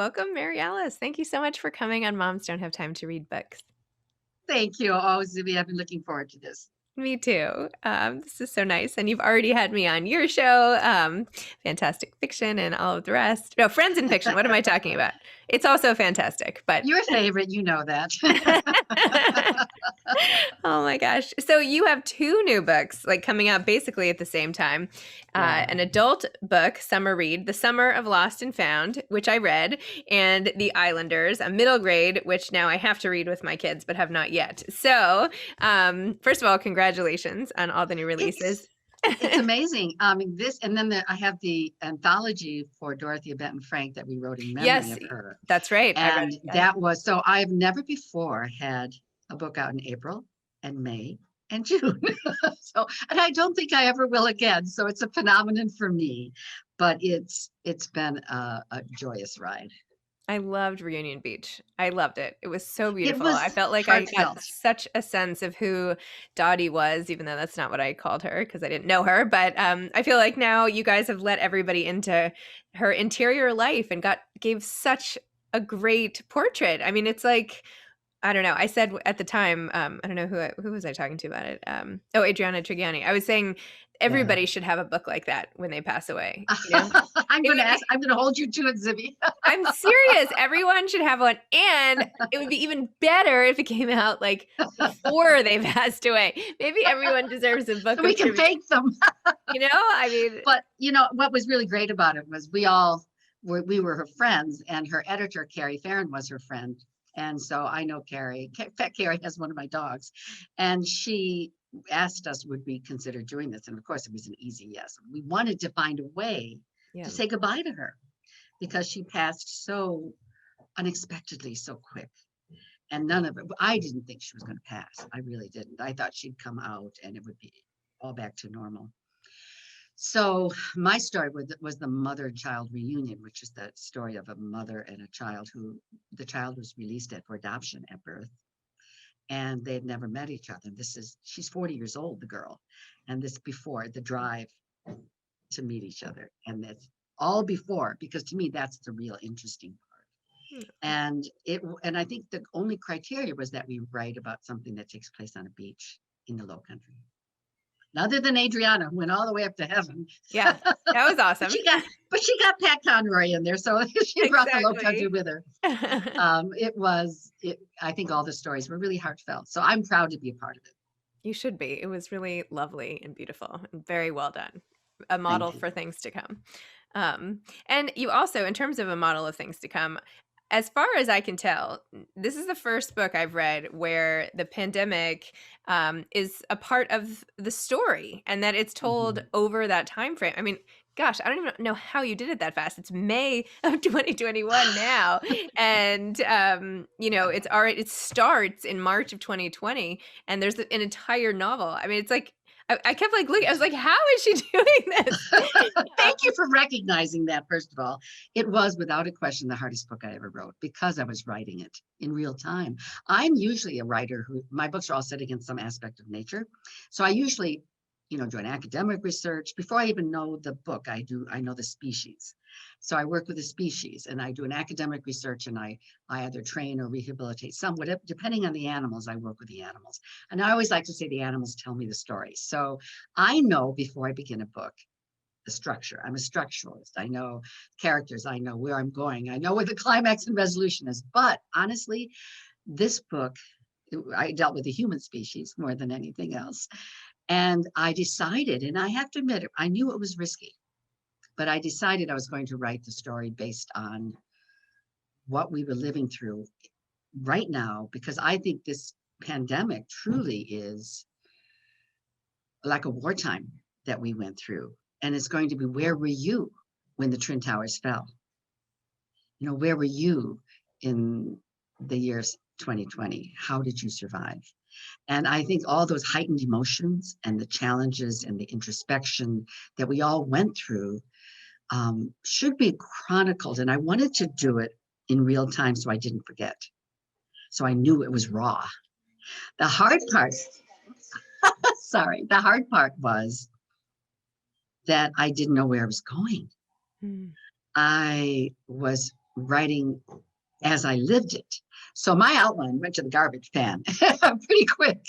Welcome, Mary Alice. Thank you so much for coming on Moms Don't Have Time to Read Books. Thank you. Oh, Zibby, I've been looking forward to this. Me too. This is so nice. And you've already had me on your show, Fantastic Fiction and all of the rest. No, Friends in Fiction. What am I talking about? It's also fantastic, but Your favorite, you know that. oh my gosh. So you have two new books like coming out basically at the same time. Yeah. An adult book, summer read, The Summer of Lost and Found, which I read, and The Islanders, a middle grade, which now I have to read with my kids, but have not yet. So first of all, congratulations on all the new releases. It's it's amazing. This and then I have the anthology for Dorothea Benton Frank that we wrote in memory Yes, of her. that's right. I read And it. that was so I've never before had a book out in April and May and June. So, and I don't think I ever will again. So it's a phenomenon for me, but it's been a joyous ride. I loved Reunion Beach. I loved it. It was so It beautiful. I was felt like I got heartfelt. such a sense of who Dottie was, even though that's not what I called her because I didn't know her. But I feel like now you guys have let everybody into her interior life and gave such a great portrait. I mean, it's like I don't know. I said at the time, I don't know who was I talking to about it. Adriana Trigiani. I was saying Yeah. everybody should have a book like that when they pass away. You know, I'm it gonna would ask, I'm gonna hold you to it, Zibby. I'm serious. Everyone should have one. And it would be even better if it came out like before they passed away. Maybe everyone deserves a book So of we can tribute. thank them. I mean, But what was really great about it was we were her friends, and her editor, Carrie Farron, was her friend. And so I know Carrie. Pet Carrie has one of my dogs. And she asked us, would we consider doing this? And of course, it was an easy yes. We wanted to find a way yeah. to say goodbye to her because she passed so unexpectedly, so quick. And none of it, I didn't think she was going to pass. I really didn't. I thought she'd come out and it would be all back to normal. So my story was the mother-child reunion, which is the story of a mother and a child who the child was released for adoption at birth, and they had never met each other. She's 40 years old, the girl, and this before the drive to meet each other, and that's all before, because to me that's the real interesting part. And I think the only criteria was that we write about something that takes place on a beach in the Low Country. Other than Adriana, who went all the way up to heaven. Yeah, that was awesome. but she got Pat Conroy in there, so she brought the Low Country with her. I think all the stories were really heartfelt, so I'm proud to be a part of it. You should be. It was really lovely and beautiful and very well done. A model for things to come. And you also, in terms of a model of things to come, as far as I can tell, this is the first book I've read where the pandemic is a part of the story and that it's told over that time frame. I mean, gosh, I don't even know how you did it that fast. It's May of 2021 now. And, it starts in March of 2020 and there's an entire novel. I mean, it's like, I kept like looking, I was like, how is she doing this? Thank you for recognizing that, first of all. It was without a question the hardest book I ever wrote because I was writing it in real time. I'm usually a writer my books are all set against some aspect of nature. So I usually, do an academic research. Before I even know the book, I know the species. So I work with the species and I do an academic research and I either train or rehabilitate whatever, depending on the animals, I work with the animals. And I always like to say the animals tell me the story. So I know before I begin a book, the structure. I'm a structuralist. I know characters. I know where I'm going. I know where the climax and resolution is. But honestly, this book, I dealt with the human species more than anything else. And I decided, and I have to admit, I knew it was risky, but I decided I was going to write the story based on what we were living through right now, because I think this pandemic truly is like a wartime that we went through. And it's going to be, where were you when the Twin Towers fell? Where were you in the years 2020? How did you survive? And I think all those heightened emotions and the challenges and the introspection that we all went through should be chronicled. And I wanted to do it in real time so I didn't forget. So I knew it was raw. The hard part, the hard part was that I didn't know where I was going. I was writing as I lived it. So my outline went to the garbage can pretty quick.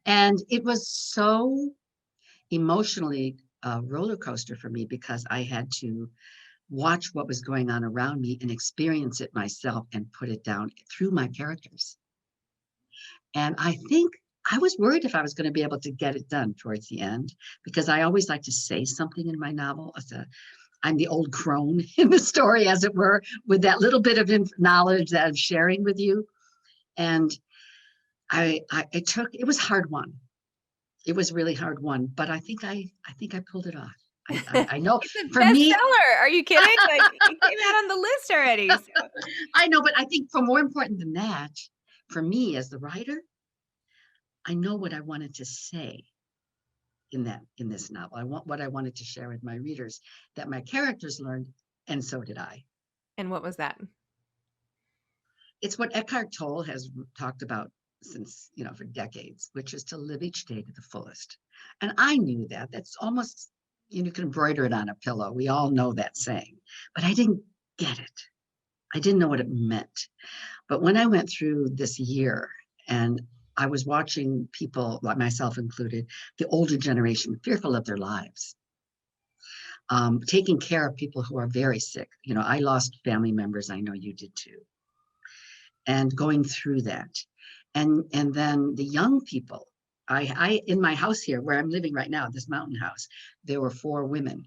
And it was so emotionally a roller coaster for me because I had to watch what was going on around me and experience it myself and put it down through my characters. And I think I was worried if I was going to be able to get it done towards the end because I always like to say something in my novel. I'm the old crone in the story, as it were, with that little bit of knowledge that I'm sharing with you. And it was hard won. It was really hard won, but I think I pulled it off. I know It's a for me, bestseller. Are you kidding? Like, it came out on the list already. So. I know, but I think for more important than that, for me as the writer, I know what I wanted to say in this novel. I want what I wanted to share with my readers that my characters learned, and so did I. And what was that? It's what Eckhart Tolle has talked about since, for decades, which is to live each day to the fullest. And I knew that. That's almost, you can embroider it on a pillow. We all know that saying, but I didn't get it. I didn't know what it meant. But when I went through this year and I was watching people, like myself included, the older generation, fearful of their lives, taking care of people who are very sick. I lost family members. I know you did too. And going through that. And then the young people, I in my house here where I'm living right now, this mountain house, there were 4 women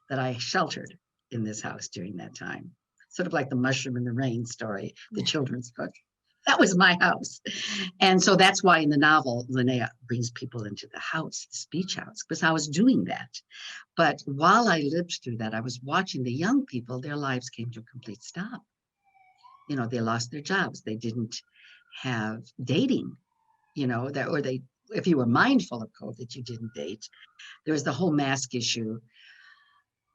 that I sheltered in this house during that time. Sort of like the mushroom in the rain story, the children's book. That was my house. And so that's why in the novel, Linnea brings people into the house, the speech house, because I was doing that. But while I lived through that, I was watching the young people, their lives came to a complete stop. They lost their jobs. They didn't have dating, if you were mindful of COVID, you didn't date. There was the whole mask issue,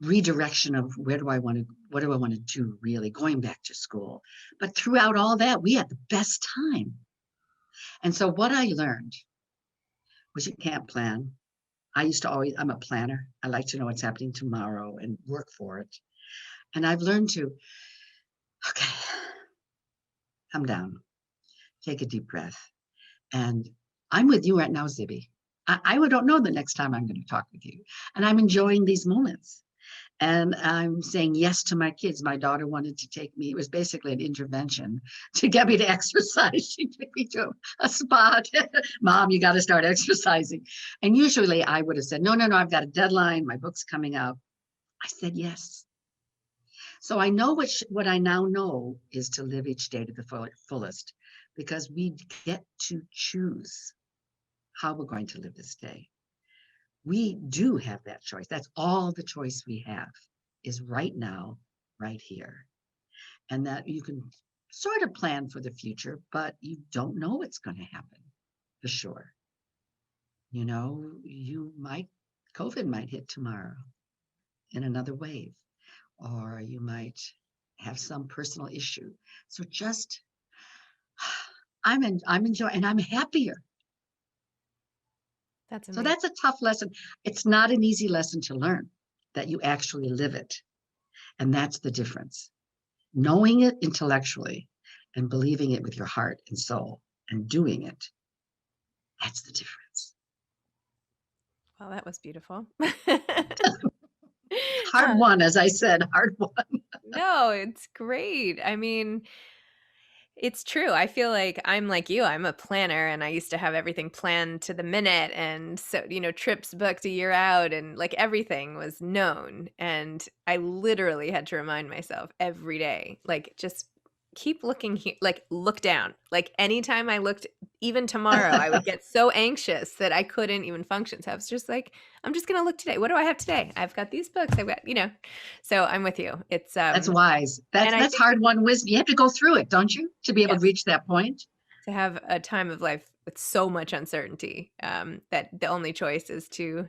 redirection of what do I want to do really, going back to school. But throughout all that, we had the best time. And so what I learned was you can't plan. I'm a planner. I like to know what's happening tomorrow and work for it. And I've learned to, okay, come down, take a deep breath. And I'm with you right now, Zibby. I don't know the next time I'm going to talk with you. And I'm enjoying these moments. And I'm saying yes to my kids. My daughter wanted to take me. It was basically an intervention to get me to exercise. She took me to a spa. Mom, you got to start exercising. And usually I would have said, no, I've got a deadline. My book's coming out. I said yes. So I know what I now know is to live each day to the fullest, because we get to choose how we're going to live this day. We do have that choice. That's all the choice we have is right now, right here. And that you can sort of plan for the future, but you don't know what's going to happen for sure. COVID might hit tomorrow in another wave, or you might have some personal issue. So just, I'm enjoying, and I'm happier. That's So amazing. that's a tough lesson. It's not an easy lesson to learn, that you actually live it. And that's the difference. Knowing it intellectually and believing it with your heart and soul and doing it, that's the difference. Well, that was beautiful. Hard won, as I said, hard won. No, it's great. I mean, it's true. I feel like I'm like you. I'm a planner and I used to have everything planned to the minute. And so, trips booked a year out and like everything was known. And I literally had to remind myself every day, like, just keep looking here, like, look down. Like, anytime I looked, even tomorrow, I would get so anxious that I couldn't even function. So I was just like, I'm just going to look today. What do I have today? I've got these books. I've got, so I'm with you. It's, That's wise. and I That's think hard won wisdom. You have to go through it, don't you, to be able to yes, reach that point? to have a time of life with so much uncertainty, that the only choice is to,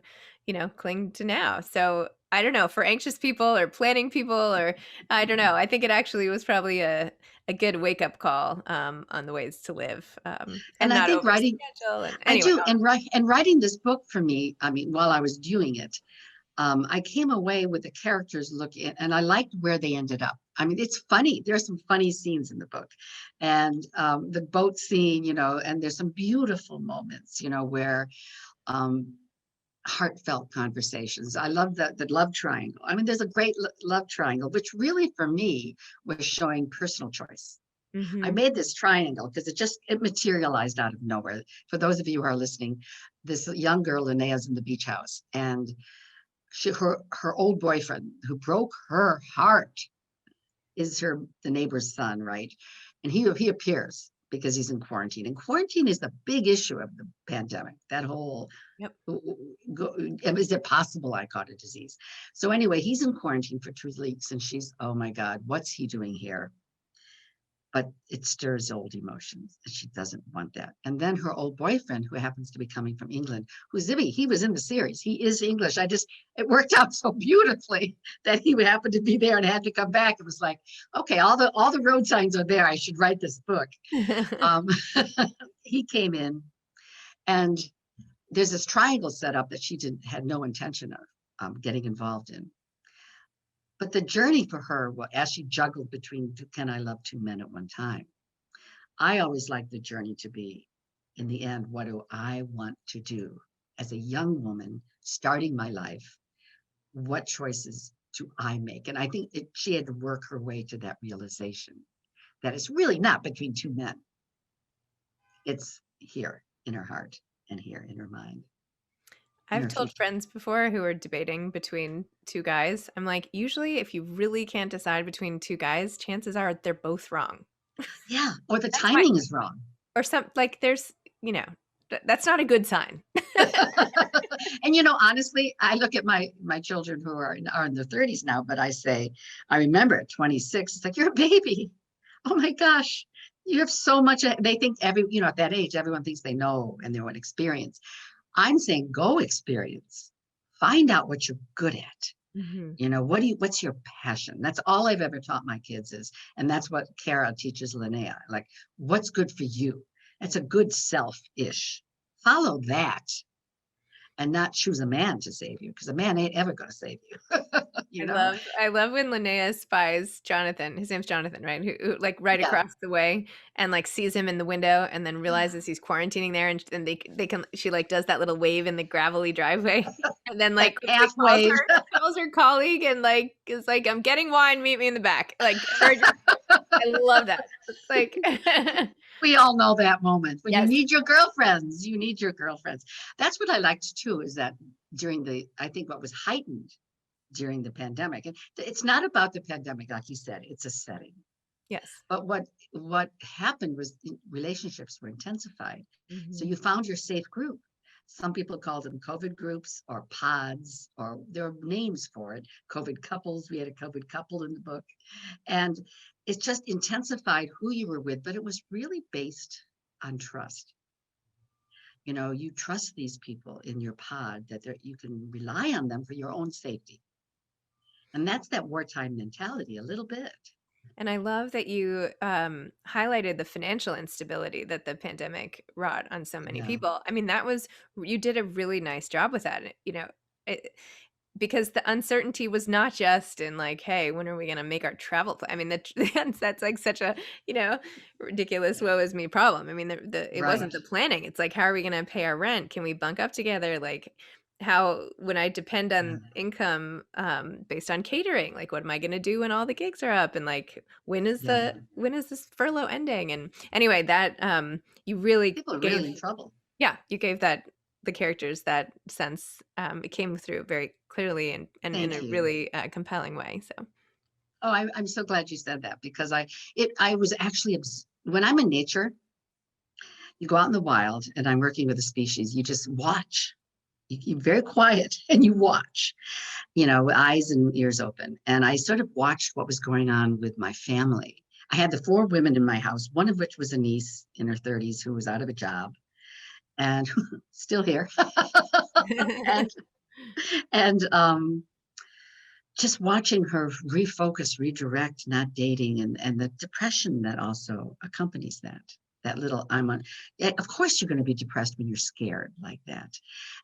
cling to now. So I don't know, for anxious people or planning people, or I don't know. I think it actually was probably a good wake up call, on the ways to live, And and I not think writing, overschedule. And I anyway, do, and writing this book for me, I mean, while I was doing it, I came away with the characters and I liked where they ended up. I mean, it's funny. There's some funny scenes in the book, and the boat scene, and there's some beautiful moments, where um, heartfelt conversations. I love the love triangle. I mean, there's a great love triangle, which really for me was showing personal choice. I Mhm. made this triangle because it materialized out of nowhere. For those of you who are listening, this young girl, Linnea's in the beach house, and her old boyfriend who broke her heart is the neighbor's son, right? And he appears because he's in quarantine. And quarantine is the big issue of the pandemic. That whole Yep. is it possible I caught a disease? So anyway, he's in quarantine for 2 weeks, and she's, oh my God, what's he doing here? But it stirs old emotions. And she doesn't want that. And then her old boyfriend, who happens to be coming from England, who's Zibby, he was in the series. He is English. It worked out so beautifully that he would happen to be there and had to come back. It was like, okay, all the road signs are there. I should write this book. Um, he came in, and there's this triangle set up that she had no intention of getting involved in. But the journey for her, as she juggled between, can I love two men at one time? I always like the journey to be, in the end, what do I want to do as a young woman starting my life? What choices do I make? And I think she had to work her way to that realization that it's really not between two men. It's here in her heart and here in her mind, in I've her told future. friends before who are debating between two guys, I'm like, usually if you really can't decide between two guys, chances are they're both wrong. Yeah, or the That's my timing is wrong. or some like there's, you know, that's not a good sign. And honestly, I look at my children who are in their 30s now, but I remember at 26, it's like, you're a baby. Oh my gosh, you have so much. They think at that age, everyone thinks they know and their own experience. I'm saying go experience, find out what you're good at. Mhm. What's your passion? That's all I've ever taught my kids and that's what Kara teaches Linnea. Like, what's good for you? It's a good self-ish. Follow that and not choose a man to save you, because a man ain't ever going to save you. you know? I love when Linnea spies Jonathan. His name's Jonathan, right? Who like right Yeah. across the way and like sees him in the window and then Yeah. realizes he's quarantining there and then they can she like does that little wave in the gravelly driveway and then That like quickly half wave. calls her colleague and like is like I'm getting wine, meet me in the back. Like emergency. I love that. It's like We all know that moment when yes. you need your girlfriends. That's what I liked too, is that I think what was heightened during the pandemic, and it's not about the pandemic, like you said, it's a setting. Yes. But what happened was relationships were intensified. So Mhm. you found your safe group. Some people call them COVID groups or pods, or there are names for it. COVID couples. We had a COVID couple in the book. And it just intensified who you were with, but it was really based on trust. You trust these people in your pod that you can rely on them for your own safety. And that's that wartime mentality a little bit. And I love that you highlighted the financial instability that the pandemic wrought on so many Yeah. people. I mean, you did a really nice job with that, it, because the uncertainty was not just in like, hey, when are we going to make our travel plan? I mean, that's like such a, ridiculous woe is me problem. I mean, it wasn't Right. the planning. It's like, how are we going to pay our rent? Can we bunk up together? Like, how when I depend Yeah. on income based on catering, like what am I going to do when all the gigs are up and like Yeah. when is this furlough ending? And anyway, that you really People are gave really in trouble. you gave that the characters that sense. It came through very clearly and in Thank a you. really compelling way. So Oh, I'm so glad you said that, because I was actually, when I'm in nature, you go out in the wild and I'm working with a species, you just watch. You're very quiet and you watch, with eyes and ears open. And I sort of watched what was going on with my family. I had the 4 women in my house, one of which was a niece in her 30s who was out of a job and still here. and and just watching her refocus, redirect, not dating, and the depression that also accompanies that little of course you're going to be depressed when you're scared like that.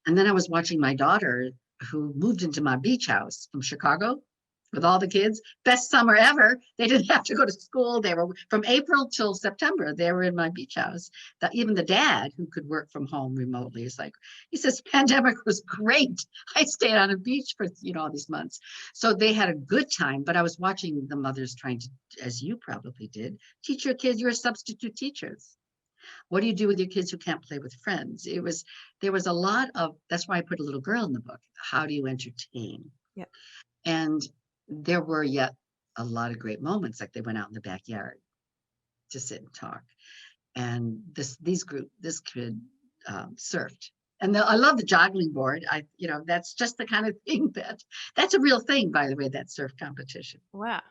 And then I was watching my daughter, who moved into my beach house from Chicago with all the kids. Best summer ever. They didn't have to go to school. They were from April till September. They were in my beach house. Even the dad, who could work from home remotely, is like, he says, pandemic was great. I stayed on a beach for all these months. So they had a good time. But I was watching the mothers trying to, as you probably did, teach your kids. You're substitute teachers. What do you do with your kids who can't play with friends? There was a lot of, that's why I put a little girl in the book. How do you entertain? Yeah. And there were yet a lot of great moments, like they went out in the backyard to sit and talk. And this kid surfed. And I love the joggling board. That's just the kind of thing that's a real thing, by the way, that surf competition. Wow.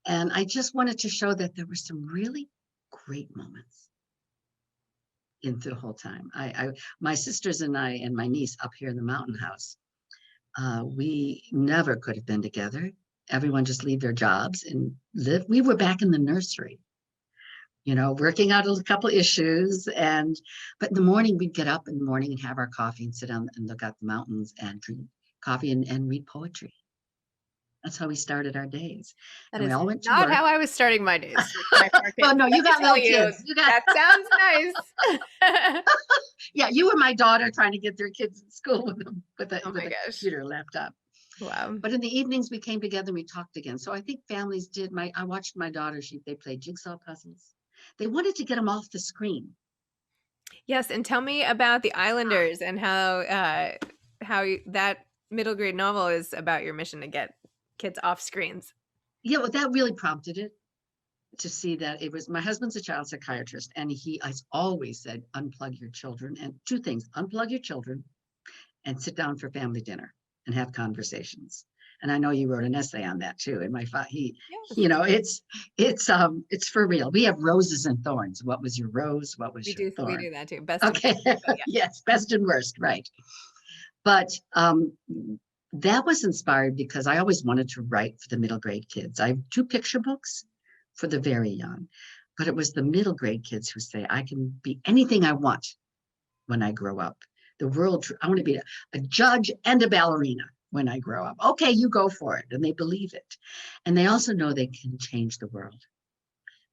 And I just wanted to show that there were some really great moments into the whole time. My sisters and I and my niece up here in the mountain house, we never could have been together. Everyone just leave their jobs and live. We were back in the nursery, working out a couple issues. But in the morning, we'd get up in the morning and have our coffee and sit down and look at the mountains and drink coffee and read poetry. That's how we started our days. That and we is all went to not work. how I was starting my days. With my 4 kids. Well, no, you got little kids. That sounds nice. Yeah, you were my daughter trying to get their kids in school with a computer laptop. Wow. But in the evenings we came together and we talked again. So I think families did. I watched my daughter. They played jigsaw puzzles. They wanted to get them off the screen. Yes, and tell me about The Islanders and how that middle grade novel is about your mission to get kids off screens. Yeah, well, that really prompted it, to see that it was, my husband's a child psychiatrist, and he has always said, unplug your children. And 2 things: unplug your children and sit down for family dinner and have conversations. And I know you wrote an essay on that too. And it's for real. We have roses and thorns. What was your rose? What was your thorn? We do that too. Best okay. Yes, best and worst, right. But that was inspired because I always wanted to write for the middle grade kids. I have 2 picture books for the very young, but it was the middle grade kids who say, I can be anything I want when I grow up. I want to be a judge and a ballerina when I grow up. Okay, you go for it. And they believe it. And they also know they can change the world.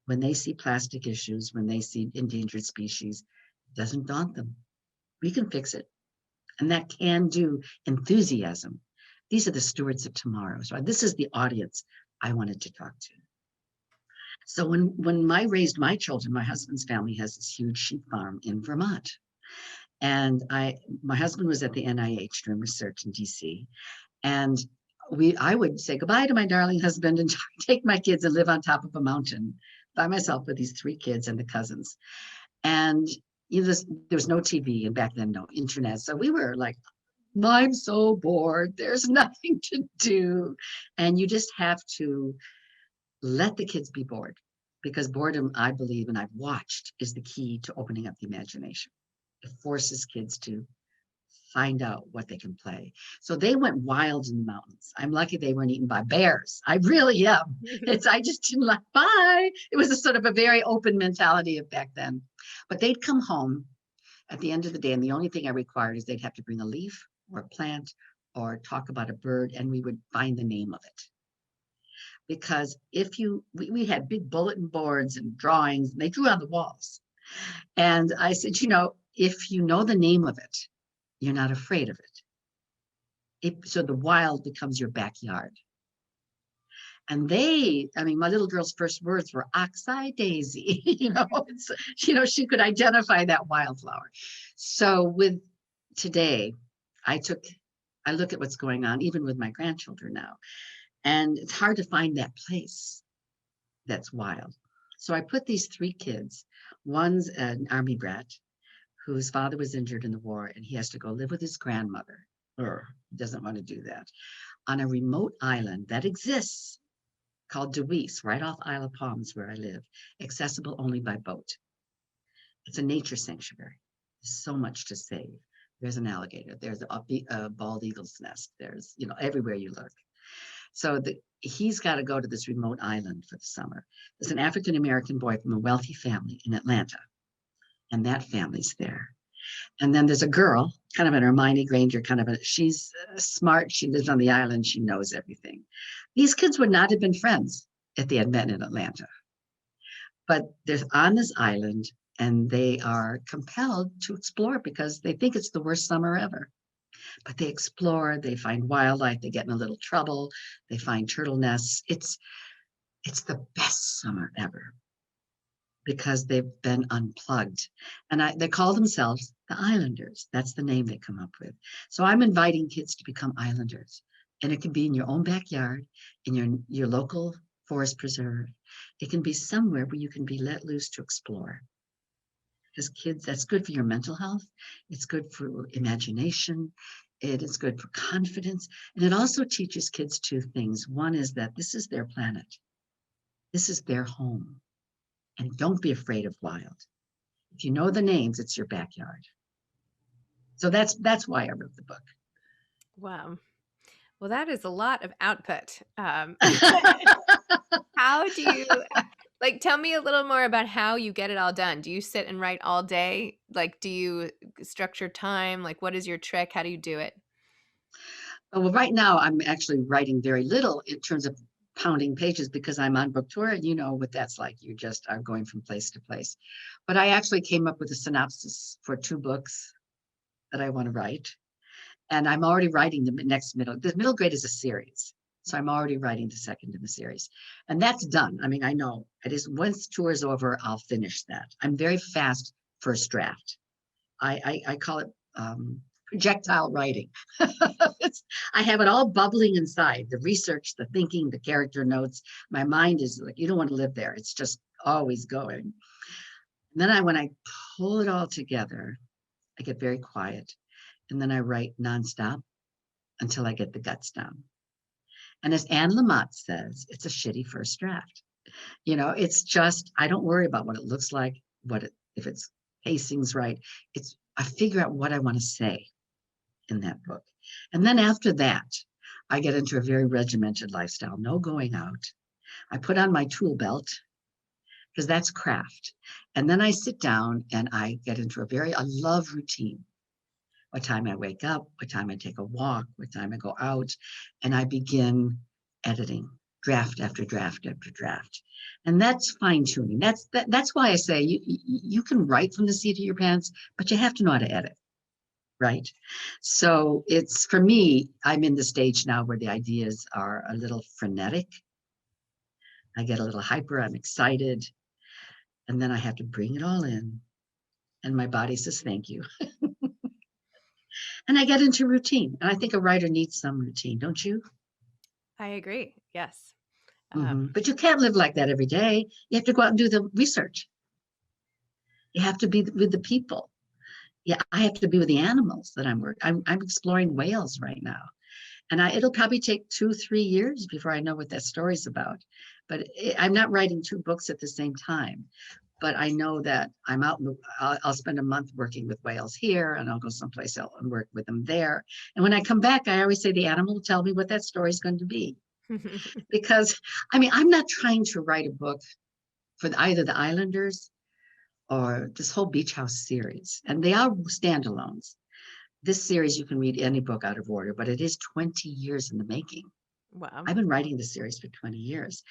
When they see plastic issues, when they see endangered species, it doesn't daunt them. We can fix it. And that can-do enthusiasm. These are the stewards of tomorrow. So this is the audience I wanted to talk to. So when I raised my children, my husband's family has this huge sheep farm in Vermont. And my husband was at the NIH doing research in DC. And I would say goodbye to my darling husband and take my kids and live on top of a mountain by myself with these 3 kids and the cousins. And there was no TV, and back then no internet. So we were like, I'm so bored. There's nothing to do. And you just have to let the kids be bored, because boredom, I believe, and I've watched, is the key to opening up the imagination. It forces kids to find out what they can play. So they went wild in the mountains. I'm lucky they weren't eaten by bears. I really am. I just didn't like, bye. It was a sort of a very open mentality of back then. But they'd come home at the end of the day, and the only thing I required is they'd have to bring a leaf or a plant or talk about a bird, and we would find the name of it. Because we had big bulletin boards and drawings, and they drew on the walls. And I said, if you know the name of it, you're not afraid of it. So the wild becomes your backyard. And my little girl's first words were oxeye daisy. She could identify that wildflower. So with today, I look at what's going on, even with my grandchildren now. And it's hard to find that place that's wild. So I put these 3 kids. One's an Army brat whose father was injured in the war, and he has to go live with his grandmother. He doesn't want to do that. On a remote island that exists called Deweese, right off Isle of Palms where I live, accessible only by boat. It's a nature sanctuary. There's so much to save. There's an alligator. There's a bald eagle's nest. There's, everywhere you look. So he's got to go to this remote island for the summer. There's an African-American boy from a wealthy family in Atlanta, and that family's there. And then there's a girl, kind of an Hermione Granger, she's smart. She lives on the island. She knows everything. These kids would not have been friends if they had met in Atlanta. But they're on this island and they are compelled to explore because they think it's the worst summer ever. But they explore, they find wildlife, they get in a little trouble, they find turtle nests. It's the best summer ever because they've been unplugged. And they call themselves the Islanders. That's the name they come up with. So I'm inviting kids to become Islanders. And it can be in your own backyard, in your local forest preserve. It can be somewhere where you can be let loose to explore. Because kids, that's good for your mental health. It's good for imagination. It is good for confidence. And it also teaches kids two things. One is that this is their planet. This is their home. And don't be afraid of wild. If you know the names, it's your backyard. So that's why I wrote the book. Wow. Well, that is a lot of output. How do you like tell me a little more about how you get it all done? Do you sit and write all day? Like, do you structure time? Like, what is your trick? How do you do it? Well, right now I'm actually writing very little in terms of pounding pages because I'm on book tour and you know what that's like. You just are going from place to place. But I actually came up with a synopsis for 2 books that I want to write. And I'm already writing the middle grade is a series. So I'm already writing the second in the series. And that's done. I mean, I know it is once tour is over, I'll finish that. I'm very fast first draft. I call it projectile writing. I have it all bubbling inside, the research, the thinking, the character notes. My mind is like, you don't want to live there. It's just always going. And then when I pull it all together, I get very quiet. And then I write nonstop until I get the guts down. And as Anne Lamott says, it's a shitty first draft. It's just, I don't worry about what it looks like, if it's pacing's right. I figure out what I want to say in that book. And then after that, I get into a very regimented lifestyle, no going out. I put on my tool belt because that's craft. And then I sit down and I get into I love routine. What time I wake up, what time I take a walk, what time I go out, and I begin editing draft after draft after draft. And that's fine tuning. That's why I say you can write from the seat of your pants, but you have to know how to edit, right? So it's, for me, I'm in the stage now where the ideas are a little frenetic. I get a little hyper, I'm excited, and then I have to bring it all in. And my body says, thank you. And I get into routine. And I think a writer needs some routine, don't you? I agree. Yes. But you can't live like that every day. You have to go out and do the research. You have to be with the people. Yeah, I have to be with the animals that I'm working. I'm exploring whales right now. And it'll probably take 2-3 years before I know what that story's about. But I'm not writing 2 books at the same time. But I know that I'm out. I'll spend a month working with whales here, and I'll go someplace else and work with them there. And when I come back, I always say the animal will tell me what that story is going to be. Because, I mean, I'm not trying to write a book for either the Islanders or this whole Beach House series. And they are standalones. This series, you can read any book out of order, but it is 20 years in the making. Wow. I've been writing the series for 20 years.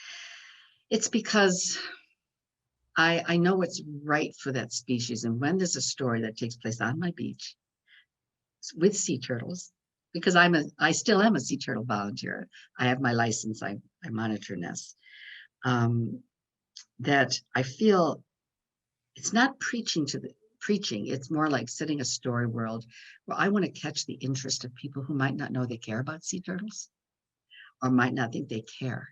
It's because I know what's right for that species. And when there's a story that takes place on my beach with sea turtles, because I still am a sea turtle volunteer. I have my license. I monitor nests. That I feel it's not preaching. It's more like setting a story world where I want to catch the interest of people who might not know they care about sea turtles or might not think they care.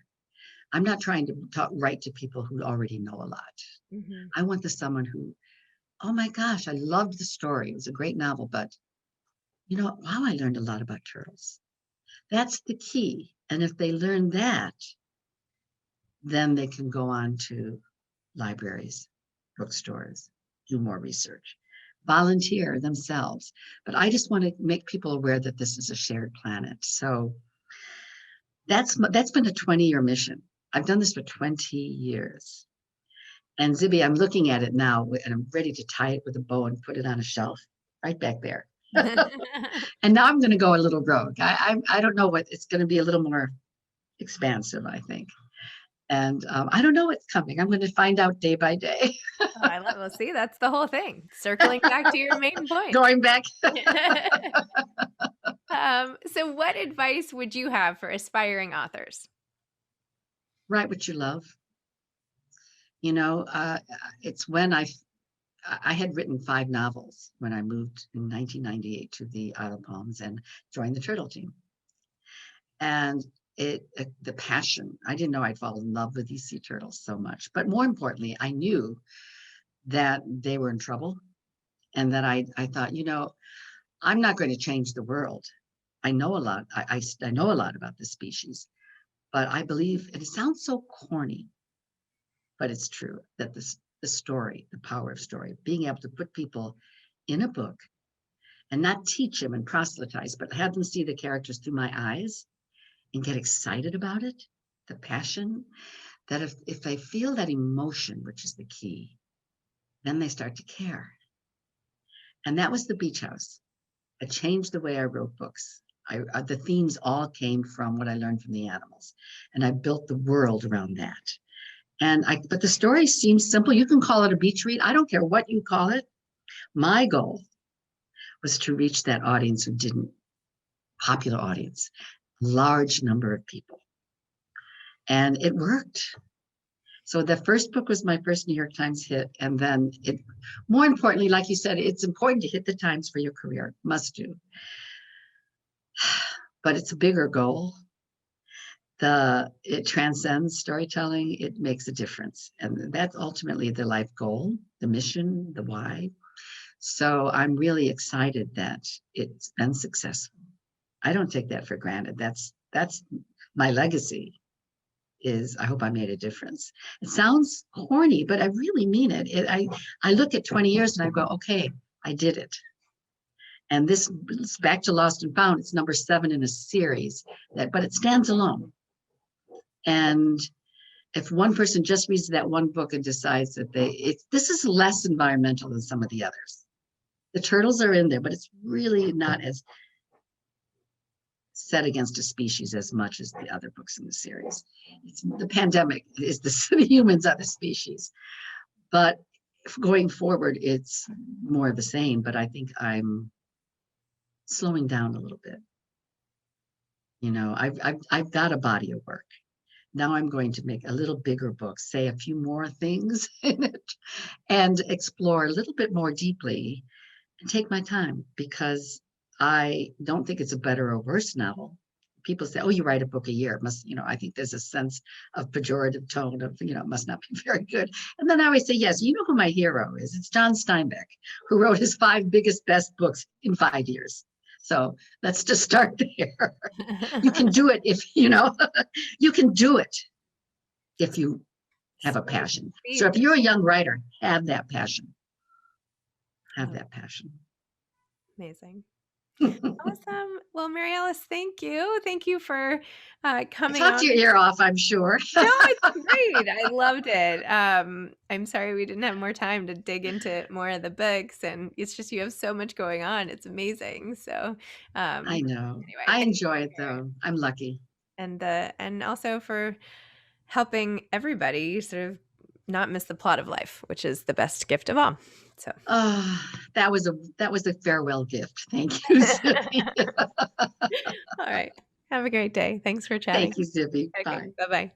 I'm not trying to write to people who already know a lot. Mm-hmm. I want someone who, oh my gosh, I loved the story. It was a great novel, but wow, I learned a lot about turtles. That's the key. And if they learn that, then they can go on to libraries, bookstores, do more research, volunteer themselves. But I just want to make people aware that this is a shared planet. So that's been a 20-year mission. I've done this for 20 years. And Zibby, I'm looking at it now and I'm ready to tie it with a bow and put it on a shelf. right back there. And now I'm going to go a little rogue. I don't know what it's going to be, a little more expansive, I think. And I don't know what's coming. I'm going to find out day by day. Oh, I love, well, see, that's the whole thing. Circling back to your main point. Going back, So what advice would you have for aspiring authors? write what you love. You know, it's when I had written 5 novels when I moved in 1998 to the Isle of Palms and joined the Turtle Team. And the passion, I didn't know I'd fall in love with these sea turtles so much. But more importantly, I knew that they were in trouble, and that I thought, you know, I'm not going to change the world. I know a lot. I know a lot about the species, but I believe, and it sounds so corny, but it's true, that the story, the power of story, being able to put people in a book and not teach them and proselytize, but have them see the characters through my eyes and get excited about it, the passion, that if they feel that emotion, which is the key, then they start to care. And that was the Beach House. It changed the way I wrote books. The themes all came from what I learned from the animals, and I built the world around that. But the story seems simple. You can call it a beach read. I don't care what you call it. My goal was to reach that audience who didn't, popular audience, large number of people. And it worked. So the first book was my first New York Times hit. And then more importantly, like you said, it's important to hit the Times for your career, must do. But it's a bigger goal. It transcends storytelling. It makes a difference. And that's ultimately the life goal, the mission, the why. So I'm really excited that it's been successful. I don't take that for granted. That's my legacy. I hope I made a difference. It sounds corny, but I really mean it. I look at 20 years and I go, okay, I did it. And this is back to Lost and Found. It's number 7 in a series, but it stands alone. And if one person just reads that one book and decides that this is less environmental than some of the others. The turtles are in there, but it's really not as set against a species as much as the other books in the series. The pandemic is the humans are the species. But going forward, it's more of the same, but I think I'm slowing down a little bit. You know, I've got a body of work. Now I'm going to make a little bigger book, say a few more things in it, and explore a little bit more deeply and take my time, because I don't think it's a better or worse novel. People say, oh, you write a book a year. It must, you know, I think there's a sense of pejorative tone of, you know, it must not be very good. And then I always say, yes, you know who my hero is. It's John Steinbeck, who wrote his 5 biggest, best books in 5 years. So let's just start there. You can do it if, you know, you can do it if you have a passion. So if you're a young writer, have that passion. Have that passion. Amazing. Awesome. Well, Mary Alice, thank you. Thank you for coming Talked on. your ear off, I'm sure. No, it's great. I loved it. I'm sorry we didn't have more time to dig into more of the books, and it's just you have so much going on. It's amazing. So, I know. anyway, I thank enjoy you it though. I'm lucky. and also for helping everybody sort of not miss the plot of life, which is the best gift of all. So, That was a farewell gift. Thank you, Zibby. all right. Have a great day. Thank for chatting. Thank you, Zibby. Okay. Bye. Bye-bye.